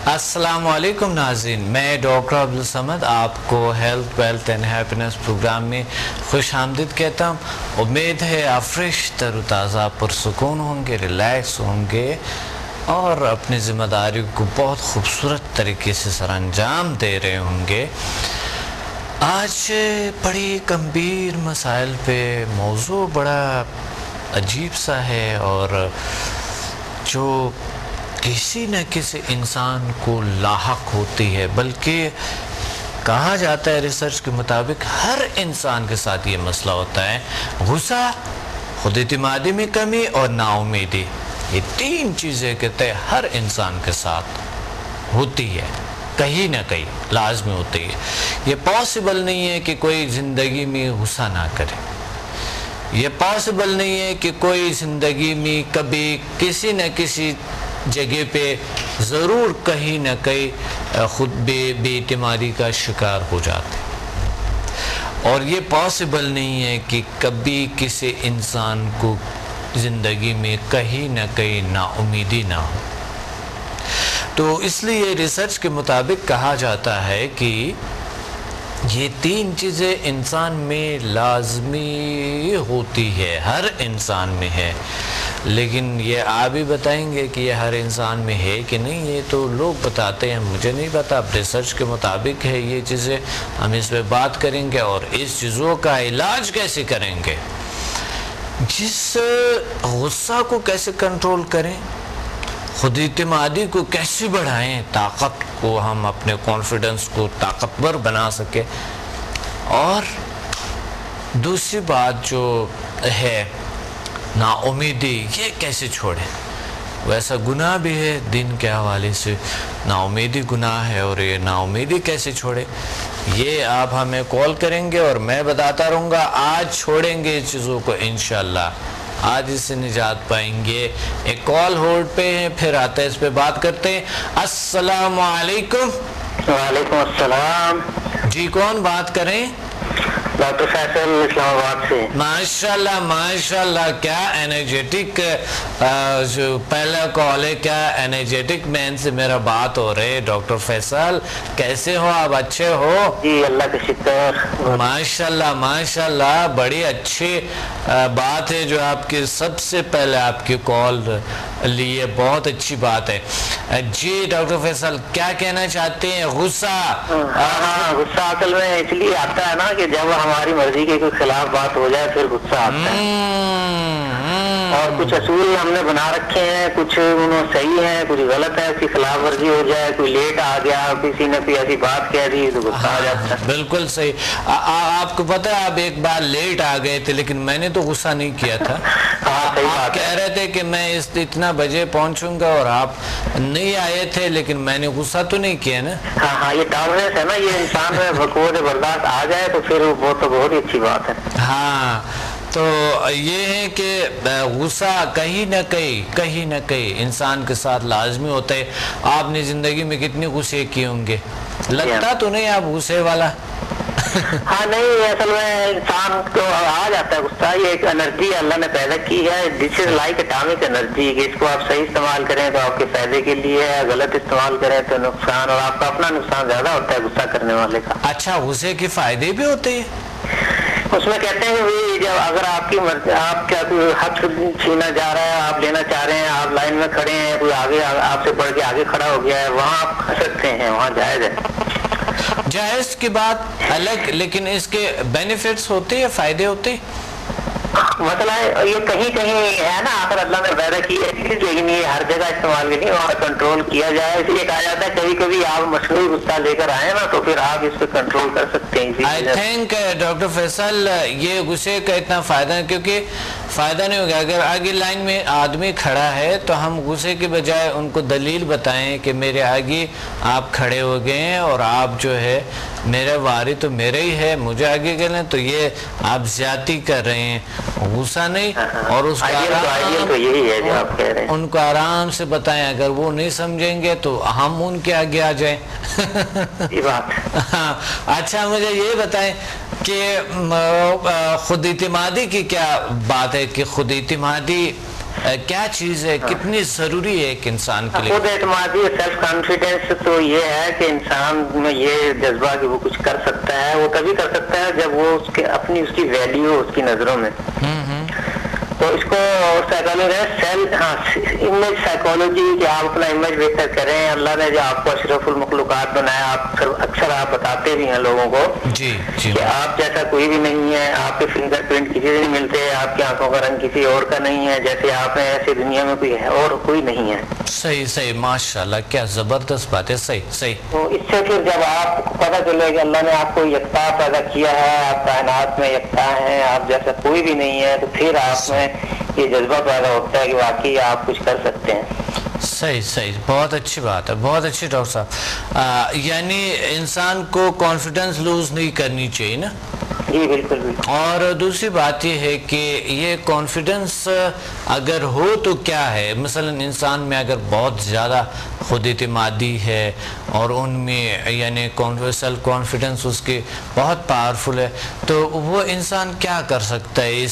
السلام علیکم ناظرین، میں ڈاکٹر عبدالصمد آپ کو health wealth and happiness program میں خوش آمدید کہتا ہوں۔ امید ہے آپ فریش تر و تازہ پرسکون ہوں گے، ریلیکس ہوں گے اور اپنی ذمہ داری کو بہت خوبصورت طریقے سے سر انجام دے رہے ہوں گے۔ آج بڑی گمبھیر مسائل پہ موضوع بڑا عجیب سا ہے اور جو کسی نہ کسی انسان کو لاحق ہوتی ہے، بلکہ کہا جاتا ہے ریسرچ کے مطابق ہر انسان کے ساتھ یہ مسئلہ ہوتا ہے۔ غصہ، خود اعتمادی میں کمی اور نا امیدی، یہ تین چیزیں کہتے ہیں ہر انسان کے ساتھ ہوتی ہے، کہیں نہ کہیں لازمی ہوتی ہے۔ یہ پاسبل نہیں ہے کہ کوئی زندگی میں غصہ نہ کرے، یہ پاسبل نہیں ہے کہ کوئی زندگی میں کبھی کسی نہ کسی جگہ پہ ضرور کہیں نہ کہیں خود بے اعتمادی کا شکار ہو جاتے، اور یہ پاسبل نہیں ہے کہ کبھی کسی انسان کو زندگی میں کہیں نہ کہیں نا امیدی نہ ہو۔ تو اس لیے ریسرچ کے مطابق کہا جاتا ہے کہ یہ تین چیزیں انسان میں لازمی ہوتی ہے، ہر انسان میں ہے۔ لیکن یہ آپ بھی بتائیں گے کہ یہ ہر انسان میں ہے کہ نہیں، یہ تو لوگ بتاتے ہیں، مجھے نہیں پتا، اب ریسرچ کے مطابق ہے یہ چیزیں۔ ہم اس پہ بات کریں گے اور اس چیزوں کا علاج کیسے کریں گے، جس غصہ کو کیسے کنٹرول کریں، خود اعتمادی کو کیسے بڑھائیں، طاقت کو ہم اپنے کانفیڈنس کو طاقتور بنا سکیں، اور دوسری بات جو ہے نا امیدی، یہ کیسے چھوڑیں۔ ویسا گناہ بھی ہے دین کے حوالے سے، نا امیدی گناہ ہے، اور یہ نا امیدی کیسے چھوڑیں، یہ آپ ہمیں کال کریں گے اور میں بتاتا رہوں گا۔ آج چھوڑیں گے اس چیزوں کو انشاءاللہ، آج اس سے نجات پائیں گے۔ ایک کال ہولڈ پہ ہے، پھر آتے ہیں اس پہ بات کرتے ہیں۔ السلام علیکم۔ وعلیکم السلام جی، کون بات کریں؟ ڈاکٹر فیصل، اسلام آباد سے۔ ماشاءاللہ ماشاءاللہ، کیا انرجیٹک جو پہلا کال ہے، کیا انرجیٹک مین سے میرا بات ہو رہی ہے۔ ڈاکٹر فیصل کیسے ہو آپ، اچھے ہو؟ جی اللہ کا شکر۔ ماشاءاللہ ماشاءاللہ، بڑی اچھی بات ہے جو آپ کی سب سے پہلے آپ کی کال لیے، بہت اچھی بات ہے۔ جی ڈاکٹر فیصل، کیا کہنا چاہتے ہیں؟ غصہ؟ ہاں، غصہ اصل میں اس لیے آتا ہے نا کہ جب ہماری مرضی کے کوئی خلاف بات ہو جائے پھر غصہ آتا ہے، اور کچھ اصول ہم نے بنا رکھے ہیں، کچھ انہوں صحیح ہیں، کچھ غلط ہے، اس کی خلاف ورزی ہو جائے، کوئی لیٹ آ گیا، کسی نے کوئی ایسی بات کہہ دی تو غصہ آ جاتا ہے۔ بالکل صحیح۔ آپ کو پتہ ہے آپ ایک بار لیٹ آ گئے تھے، لیکن میں نے تو غصہ نہیں کیا تھا۔ آپ کہہ رہے تھے کہ میں اتنا بجے پہنچوں گا اور آپ نہیں آئے تھے، لیکن میں نے غصہ تو نہیں کیا نا۔ ہاں، یہ ٹالرنس ہے نا، یہ انسان میں بقوت برداشت آ جائے تو پھر وہ تو بہت ہی اچھی بات ہے۔ ہاں، تو یہ ہے کہ غصہ کہیں نہ کہیں انسان کے ساتھ لازمی ہوتا ہے۔ آپ نے زندگی میں کتنے غصے کیے ہوں گے، لگتا تو نہیں آپ غصے والا؟ ہاں نہیں، اصل میں انسان کو آ جاتا ہے غصہ، یہ ایک انرجی اللہ نے پیدا کی ہے، دس از لائک اٹامک انرجی، کہ اس کو آپ صحیح استعمال کریں تو آپ کے فائدے کے لیے ہے، غلط استعمال کریں تو نقصان، اور آپ کا اپنا نقصان زیادہ ہوتا ہے غصہ کرنے والے کا۔ اچھا، غصے کے فائدے بھی ہوتے ہیں؟ اس میں کہتے ہیں کہ جب اگر آپ کی مرضی، آپ کیا کوئی حق چھینا جا رہا ہے، آپ لینا چاہ رہے ہیں، آپ لائن میں کھڑے ہیں، کوئی آگے آپ سے بڑھ کے آگے کھڑا ہو گیا ہے، وہاں آپ کھا سکتے ہیں، وہاں جائز ہے۔ جائز کی بات الگ، لیکن اس کے بینیفٹس ہوتے ہیں، فائدے ہوتے ہیں۔ مسئلہ ہے یہ کہیں ہے نا، آخر اللہ نے پیدا کی ہے چیز، لیکن یہ ہر جگہ استعمال کی نہیں، وہاں کنٹرول کیا جائے، اس لیے کہا جاتا ہے کبھی کبھی آپ مصنوعی غصہ لے کر آئے نا تو پھر آپ اس پہ کنٹرول کر سکتے ہیں۔ آئی تھنک ڈاکٹر فیصل یہ غصے کا اتنا فائدہ ہے، کیونکہ فائدہ نہیں ہوگا اگر آگے لائن میں آدمی کھڑا ہے تو ہم غصے کے بجائے ان کو دلیل بتائیں کہ میرے آگے آپ کھڑے ہو گئے ہیں اور آپ جو ہے میرا واری تو میرا ہی ہے، مجھے آگے کر لیں، تو یہ آپ زیادتی کر رہے ہیں، غصہ نہیں۔ اور اس ان کو آرام سے بتائیں، اگر وہ نہیں سمجھیں گے تو ہم ان کے آگے آ جائیں۔ اچھا مجھے یہ بتائیں کہ خود اعتمادی کی کیا بات ہے، کہ خود اعتمادی کیا چیز ہے, کتنی ضروری ہے ایک انسان کے لیے؟ خود اعتمادی, سیلف کانفیڈینس تو یہ ہے کہ انسان میں یہ جذبہ کہ وہ کچھ کر سکتا ہے, وہ تبھی کر سکتا ہے جب وہ اس کی ویلیو اس کی نظروں میں. تو اس کو امیج سائیکالوجی, کہ آپ اپنا امیج بہتر کریں. اللہ نے جو آپ کو اشرف المخلوقات بنایا, اکثر آپ بتاتے بھی ہیں لوگوں کو کہ آپ جیسا کوئی بھی نہیں ہے, آپ کے فنگر پرنٹ کسی سے نہیں ملتے, آپ کی آنکھوں کا رنگ کسی اور کا نہیں ہے, جیسے آپ ہیں ایسے دنیا میں کوئی ہے اور کوئی نہیں ہے. صحیح, ماشاءاللہ, کیا زبردست بات ہے. صحیح. تو اس سے پھر جب آپ کو پتہ چلے کہ اللہ نے آپ کو یکتا پیدا کیا ہے, آپ کائنات میں یکتا ہیں, آپ جیسا کوئی بھی نہیں ہے, تو پھر آپ میں یہ جذبہ پیدا ہوتا ہے کہ واقعی آپ کچھ کر سکتے ہیں. صحیح, بہت اچھی بات ہے, بہت اچھی ڈاکٹر صاحب. یعنی انسان کو کانفیڈنس لوز نہیں کرنی چاہیے نا؟ جی بالکل. اور دوسری بات یہ ہے کہ یہ کانفیڈنس اگر ہو تو کیا ہے, مثلا انسان میں اگر بہت زیادہ خود اعتمادی ہے اور ان میں یعنی سیلف کانفیڈنس اس کی بہت پاورفل ہے, تو وہ انسان کیا کر سکتا ہے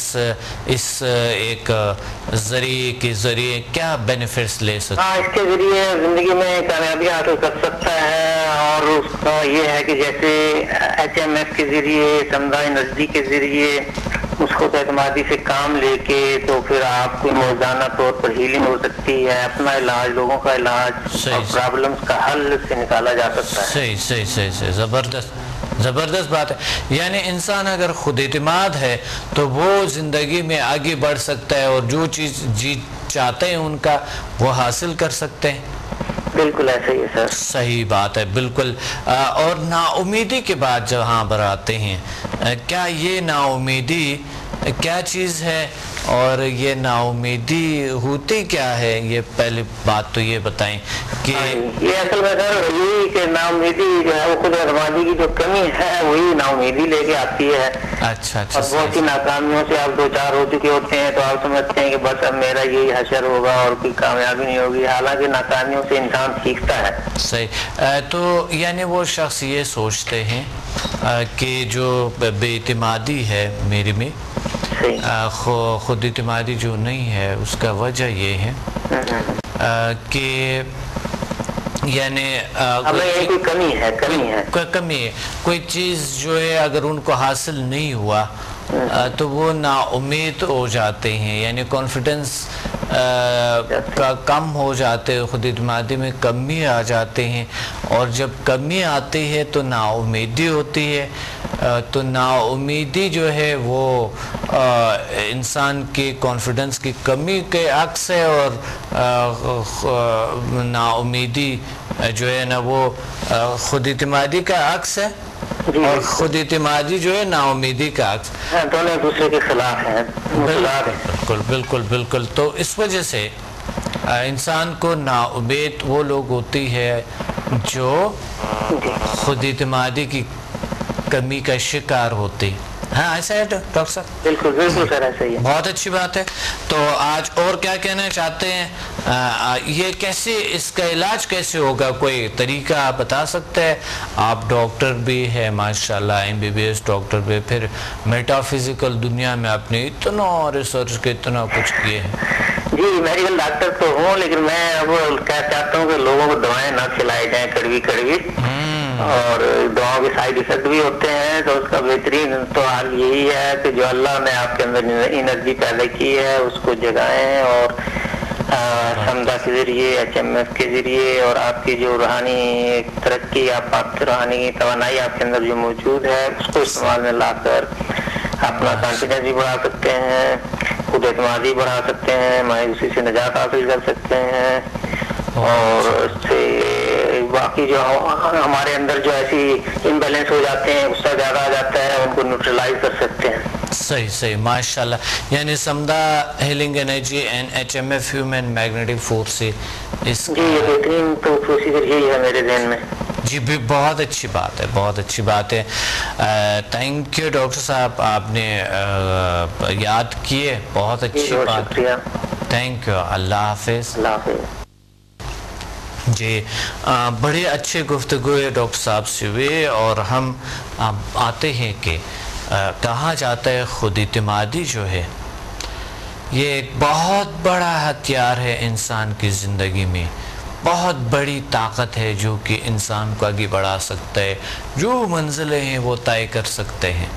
اس ایک ذریعے کے ذریعے کیا بینیفٹس لے سکتا ہے؟ اس کے ذریعے زندگی میں کامیابی حاصل کر سکتا ہے. اور اس کا یہ ہے کہ جیسے HMF کے ذریعے, سمدھا انرجی کے ذریعے اس کو اعتمادی سے کام لے کے, تو پھر آپ کو موزانہ طور پر ہیلنگ ہو سکتی ہے, اپنا علاج, لوگوں کا علاج اور پرابلمس کا حل سے نکالا جا سکتا ہے. صحیح, زبردست بات ہے. یعنی انسان اگر خود اعتماد ہے تو وہ زندگی میں آگے بڑھ سکتا ہے اور جو چیز چاہتے ہیں ان کا وہ حاصل کر سکتے ہیں. بالکل ایسا ہی ہے سر. صحیح بات ہے, بالکل. اور نا امیدی کے بعد جہاں پر آتے ہیں, کیا یہ نا امیدی کیا چیز ہے اور یہ نا امیدی ہوتی کیا ہے؟ یہ پہلی بات تو یہ بتائیں کہ یہ اصل میں سر یہی کہ نا امیدی جو ہے وہ خود اعتمادی کی جو کمی ہے وہی نا امیدی لے کے آتی ہے. اچھا. اور بہت سی ناکامیوں سے آپ 2-4 ہو چکے ہوتے ہیں تو آپ سمجھتے ہیں کہ بس اب میرا یہی حشر ہوگا اور کوئی کامیابی نہیں ہوگی, حالانکہ ناکامیوں سے انسان سیکھتا ہے. صحیح. تو یعنی وہ شخص یہ سوچتے ہیں کہ جو بے اعتمادی ہے میرے میں, خود اعتمادی جو نہیں ہے, اس کا وجہ یہ ہے کہ یعنی کمی ہے, کوئی چیز جو ہے اگر ان کو حاصل نہیں ہوا تو وہ نا امید ہو جاتے ہیں, یعنی کانفیڈنس کا کم ہو جاتے ہیں, خود اعتمادی میں کمی آ جاتے ہیں, اور جب کمی آتی ہے تو نا امیدی ہوتی ہے. تو نا امیدی جو ہے وہ انسان کی کانفیڈنس کی کمی کے عکس ہے, اور نا امیدی جو ہے نا وہ خود اعتمادی کا عکس ہے, اور خود اعتمادی جو ہے نا امیدی کا عکس, دونوں ایک دوسرے کے خلاف ہیں. بالکل. تو اس وجہ سے انسان کو نا امید وہ لوگ ہوتی ہے جو خود اعتمادی کی کمی کا شکار ہوتی. ہاں ایسا ہے ڈاکٹر صاحب؟ بالکل سر ایسا ہی ہے. بہت اچھی بات ہے. تو آج اور کیا کہنا چاہتے ہیں, یہ کیسے, اس کا علاج کیسے ہوگا, کوئی طریقہ آپ بتا سکتے ہیں؟ آپ ڈاکٹر بھی ہے ماشاءاللہ, MBBS ڈاکٹر بھی, پھر میٹا فزیکل دنیا میں آپ نے اتنا ریسرچ کے اتنا کچھ کیے ہیں. جی میڈیکل ڈاکٹر تو ہوں, لیکن میں اب کیا چاہتا ہوں کہ لوگوں کو دوائیں نہ کھلائی جائیں کڑوی, اور دواؤں کے سائیڈ ایفیکٹ بھی ہوتے ہیں. تو اس کا بہترین تو حال یہی ہے کہ جو اللہ نے آپ کے اندر انرجی پیدا کی ہے اس کو جگائیں, اور سمدھا کے ذریعے, HMF کے ذریعے, اور آپ کی جو روحانی ترقی, آپ روحانی توانائی آپ کے اندر جو موجود ہے اس کو استعمال میں لا کر اپنا کانفیڈنس بھی بڑھا سکتے ہیں, خود اعتمادی بڑھا سکتے ہیں, مایوسی سے نجات حاصل کر سکتے ہیں, اور اس سے باقی جو ہمارے اندر جو ایسی امبیلنس ہو جاتے ہیں, غصہ زیادہ آ جاتا ہے, ان کو نیوٹرلائز کر سکتے ہیں. صحیح ماشاءاللہ. یعنی سمدھا healing energy and HMF human magnetic force سے اس جی یہ بہترین تو پروسیجر یہی ہے میرے ذہن میں. جی بھی بہت اچھی بات ہے, بہت اچھی بات ہے. تھینک یو ڈاکٹر صاحب, آپ نے یاد کیے, بہت اچھی بات. Thank you. اللہ حافظ. اللہ حافظ. جی بڑے اچھے گفتگو ڈاکٹر صاحب سے ہوئے, اور ہم آتے ہیں کہ کہا جاتا ہے خود اعتمادی جو ہے یہ ایک بہت بڑا ہتھیار ہے انسان کی زندگی میں، بہت بڑی طاقت ہے جو کہ انسان کو آگے بڑھا سکتا ہے، جو منزلیں ہیں وہ طے کر سکتے ہیں۔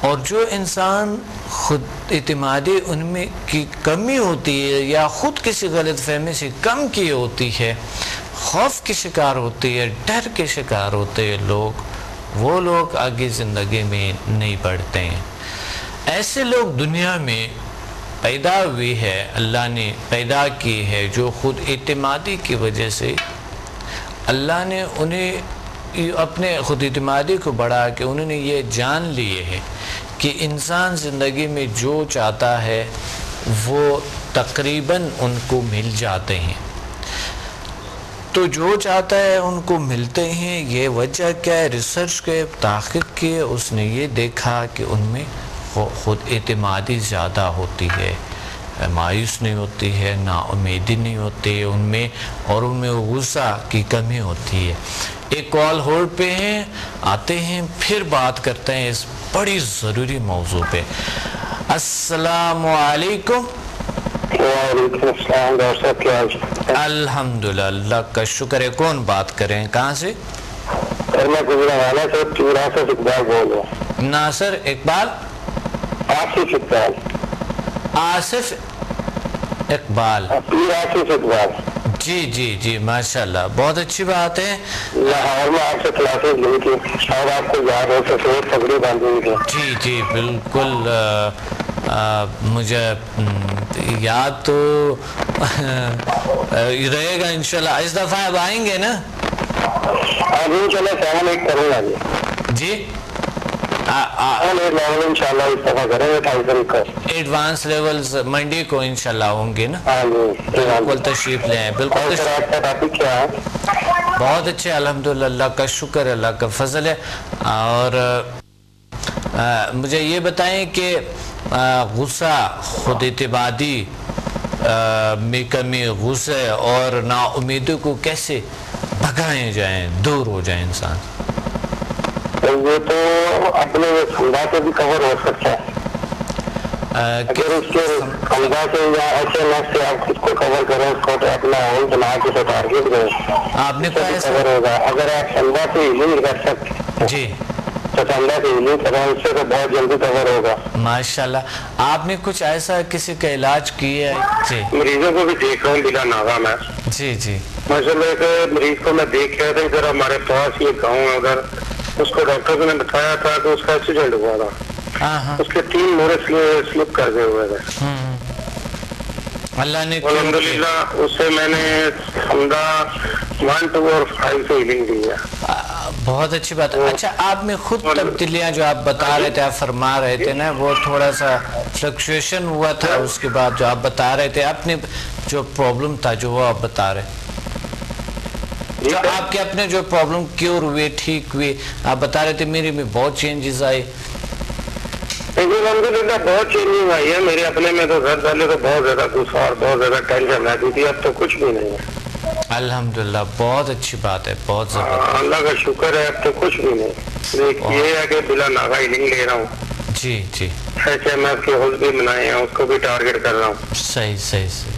اور جو انسان خود اعتمادی ان میں کی کمی ہوتی ہے یا خود کسی غلط فہمی سے کم کی ہوتی ہے، خوف کے شکار ہوتی ہے، ڈر کے شکار ہوتے ہیں لوگ، وہ لوگ آگے زندگی میں نہیں بڑھتے ہیں۔ ایسے لوگ دنیا میں پیدا ہوئی ہے، اللہ نے پیدا کی ہے، جو خود اعتمادی کی وجہ سے اللہ نے انہیں اپنے خود اعتمادی کو بڑھا کے انہوں نے یہ جان لیے ہے کہ انسان زندگی میں جو چاہتا ہے وہ تقریباً ان کو مل جاتے ہیں۔ تو جو چاہتا ہے ان کو ملتے ہیں۔ یہ وجہ کیا ہے؟ ریسرچ کے تحقیق کیے، اس نے یہ دیکھا کہ ان میں خود اعتمادی زیادہ ہوتی ہے، مایوس نہیں ہوتی ہے، نا امیدی نہیں ہوتی ہے ان میں، اور ان میں غصہ کی کمی ہوتی ہے۔ ایک کال ہولڈ پہ ہیں، آتے ہیں، پھر بات کرتے ہیں اس بڑی ضروری موضوع پہ۔ السلام علیکم۔ وعلیکم السلام ڈاکٹر صاحب، کیا حال ہے؟ الحمدللہ، اللہ کا شکر ہے۔ کون بات کریں؟ کہاں سے؟ میں گجرانوالہ سے آصف اقبال بول رہا ہوں۔ ناصر اقبال؟ آصف اقبال۔ آصف اقبال، پیر آصف اقبال۔ جی جی جی، ماشاءاللہ، بہت اچھی بات ہے۔ لاہور میں آپ سے کلاسز لی تھی، شاید آپ کو یاد ہو، سفید پگڑی باندھی ہوئی تھی۔ جی جی بالکل، مجھے یاد تو رہے گا انشاءاللہ۔ اس دفعہ اب آئیں گے نا؟ اب انشاءاللہ 7-8 کروں گا جی، انشاءاللہ اس دفعہ کریں گے 28 تاریخ کو۔ ایڈوانس لیولز منڈے کو انشاءاللہ ہوں گے نا؟ ہاں جی بالکل، تشریف لیں، بالکل اور سر آپ کا ٹاپک کیا ہے؟ بہت اچھے، الحمدللہ، اللہ کا شکر ہے، اللہ کا فضل ہے۔ اور مجھے یہ بتائیں کہ غصہ، خود اعتمادی میں کمی، غصے اور نا امیدی کو کیسے بھگائے جائیں، دور ہو جائیں انسان؟ یہ تو اپنے خدا سے بھی کور ہو سکتا ہے، اگر اس کے خدا سے یا ایسے نفس سے آپ خود کو کور کریں، اس کو اپنا اون بنا کے تو ٹارگیٹ دیں، آپ نے کور ہوگا۔ اگر آپ خدا سے ہیلنگ کر سکتے جی تو خدا سے ہیلنگ کریں، اس سے تو بہت جلدی کور ہوگا۔ ماشاءاللہ، آپ نے کچھ ایسا کسی کا علاج کیا ہے؟ جی، مریضوں کو بھی دیکھ رہا ہوں بلا ناغہ میں۔ جی جی، ماشاءاللہ، ایک مریض کو میں دیکھ رہا تھا، ادھر ہمارے پاس یہ گاؤں ہے، اگر اس کو ڈاکٹر نے بتایا تھا کہ اس کا ایکسیڈنٹ ہوا تھا، اس کے 3 مورے سلپ کر گئے ہوئے تھے۔ اللہ نے الحمدللہ اس سے میں نے 1, 2 اور 5 سے ہیلنگ دی ہے۔ بہت اچھی بات ہے۔ اچھا، آپ میں خود تبدیلیاں جو آپ بتا رہے تھے، آپ فرما رہے تھے نا، وہ تھوڑا سا فلکچویشن ہوا تھا، اس کے بعد جو آپ بتا رہے تھے اپنے جو پرابلم تھا، جو وہ آپ بتا رہے، جو آپ کے اپنے جو پرابلم کیور ہوئے، ٹھیک ہوئے، آپ بتا رہے تھے میرے میں بہت چینجز آئے۔ الحمدللہ بہت چینجنگ آئی ہے میرے اپنے میں، تو گھر پہلے تو بہت زیادہ غصہ اور بہت زیادہ ٹینشن رہتی تھی، اب تو کچھ بھی نہیں ہے۔ الحمدللہ، بہت اچھی بات ہے، بہت زبردست، اللہ کا شکر ہے، اب تو کچھ بھی نہیں۔ یہ ہے کہ بلا ناغہ ہیلنگ لے رہا ہوں۔ جی جی، HMF کے حوض بھی بنائے ہیں، اس کو بھی ٹارگیٹ کر رہا ہوں۔ صحیح صحیح صحیح،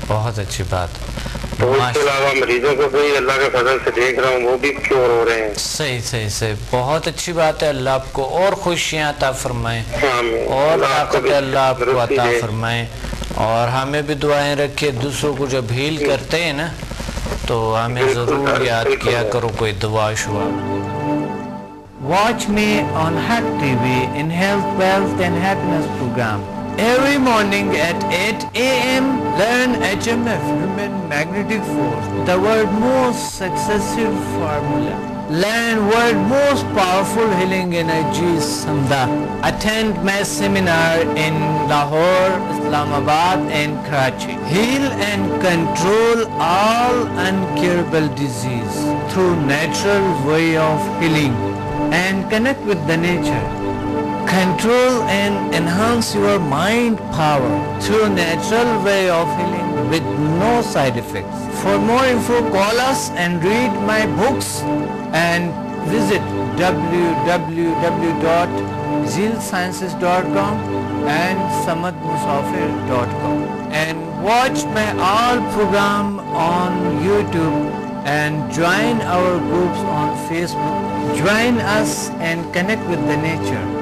بہت اچھی بات۔ تو اس کے علاوہ مریضوں کو بھی اللہ کے فضل سے دیکھ رہا ہوں، وہ بھی کیور ہو رہے ہیں۔ صحیح صحیح صحیح، بہت اچھی بات ہے۔ اللہ آپ کو اور خوشیاں عطا فرمائیں، اور طاقت اللہ آپ کو عطا فرمائیں، اور ہمیں بھی دعائیں رکھے۔ دوسروں کو جب ہیل کرتے ہیں نا تو ہمیں ضرور یاد کیا کرو کوئی دعا شعا۔ Watch me on Hack TV in Health, Wealth and Happiness program. Every morning at 8 a.m. learn HMF, Human Magnetic Force, the world's most successful formula. Learn world's most powerful healing energy, Samda. Attend my seminar in Lahore, Islamabad and Karachi. Heal and control all incurable disease through natural way of healing and connect with the nature. Control and enhance your mind power through natural way of healing with no side effects. For more info, call us and read my books and visit www.healthwealthandhappiness.com. zealsciences.com and samadmusafir.com, and watch my all program on YouTube and join our groups on Facebook. Join us and connect with the nature.